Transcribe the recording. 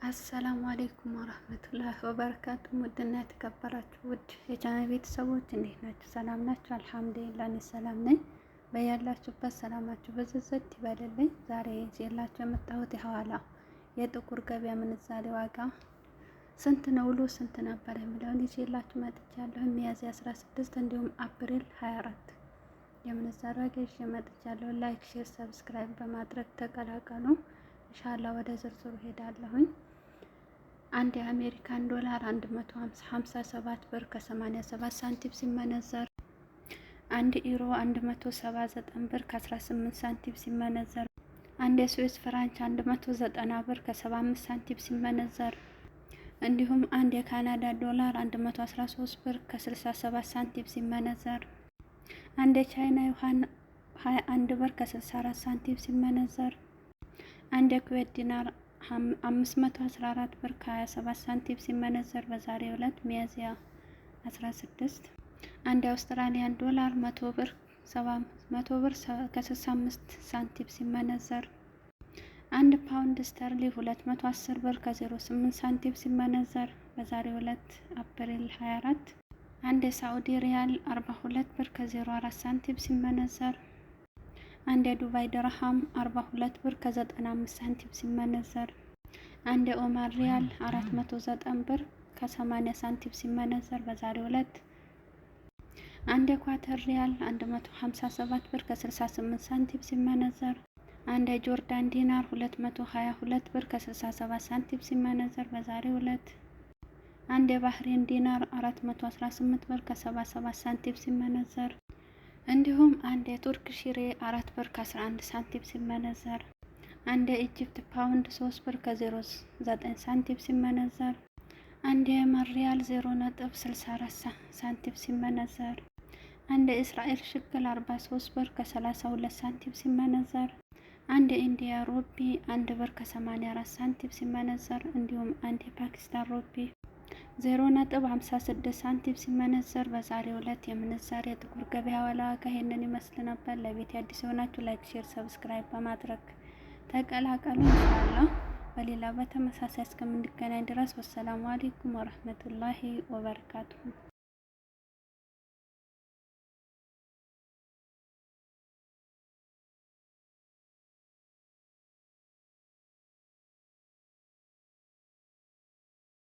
አሰላሙ አሌይኩም ወረህመቱላሂ ወበረካቱ። ውድና የተከበራችሁ ውድ የቻናል ቤተሰቦች እንዴት ናችሁ? ሰላም ናችሁ? አልሐምዱሊላህ እኔ ሰላም ነኝ። በያላችሁበት ሰላማችሁ በዝዝት ይበልልኝ። ዛሬ ይዤላችሁ የመጣሁት የሐዋላ የጥቁር ገበያ ምንዛሬ ዋጋ ስንት ነው ውሎ ስንት ነበር የሚለውን ይዤላችሁ መጥቻለሁ። ሚያዝያ 16 እንዲሁም አፕሪል 24 የምንዛሬ ዋጋ ይዤ መጥቻለሁ። ላይክ፣ ሼር፣ ሰብስክራይብ በማድረግ ተቀላቀሉ። ኢንሻአላህ ወደ ዝርዝሩ ሄዳለሁኝ። አንድ የአሜሪካን ዶላር 157 ብር ከ87 ሳንቲም ሲመነዘር፣ አንድ ዩሮ 179 ብር ከ18 ሳንቲም ሲመነዘር፣ አንድ የስዊስ ፍራንክ 190 ብር ከ75 ሳንቲም ሲመነዘር፣ እንዲሁም አንድ የካናዳ ዶላር 113 ብር ከ67 ሳንቲም ሲመነዘር፣ አንድ የቻይና ዩዋን 21 ብር ከ64 ሳንቲም ሲመነዘር፣ አንድ የኩዌት ዲናር 514 ብር ከ27 ሳንቲም ሲመነዘር በዛሬው ዕለት ሚያዝያ 16። አንድ የአውስትራሊያን ዶላር 100 ብር ከ65 ሳንቲም ሲመነዘር፣ አንድ ፓውንድ ስተርሊ 210 ብር ከ08 ሳንቲም ሲመነዘር በዛሬው ዕለት አፕሪል 24። አንድ የሳዑዲ ሪያል 42 ብር ከ04 ሳንቲም ሲመነዘር፣ አንድ የዱባይ ድርሃም 42 ብር ከ95 ሳንቲም ሲመነዘር፣ አንድ የኦማር ሪያል 409 ብር ከ80 ሳንቲም ሲመነዘር በዛሬው ዕለት፣ አንድ የኳተር ሪያል 157 ብር ከ68 ሳንቲም ሲመነዘር፣ አንድ የጆርዳን ዲናር 222 ብር ከ67 ሳንቲም ሲመነዘር በዛሬው ዕለት፣ አንድ የባህሬን ዲናር 418 ብር ከ77 ሳንቲም ሲመነዘር፣ እንዲሁም አንድ የቱርክ ሺሬ 4 ብር ከ11 ሳንቲም ሲመነዘር፣ አንድ የኢጅፕት ፓውንድ 3 ብር ከ09 ሳንቲም ሲመነዘር፣ አንድ የየመን ሪያል 0.64 ሳንቲም ሲመነዘር፣ አንድ የእስራኤል ሽክል 43 ብር ከ32 ሳንቲም ሲመነዘር፣ አንድ የኢንዲያ ሩፒ 1 ብር ከ84 ሳንቲም ሲመነዘር፣ እንዲሁም አንድ የፓኪስታን ሩፒ 0.56 ሳንቲም ሲመነዘር በዛሬው ዕለት የምንዛሬ የጥቁር ገበያ ዋጋ ይሄንን ይመስል ነበር። ለቤት አዲስ የሆናችሁ ላይክ፣ ሼር፣ ሰብስክራይብ በማድረግ ተቀላቀሉ። ኢንሻአላህ በሌላ በተመሳሳይ እስከምንገናኝ ድረስ ወሰላሙ አለይኩም ወራህመቱላሂ ወበረካቱሁ።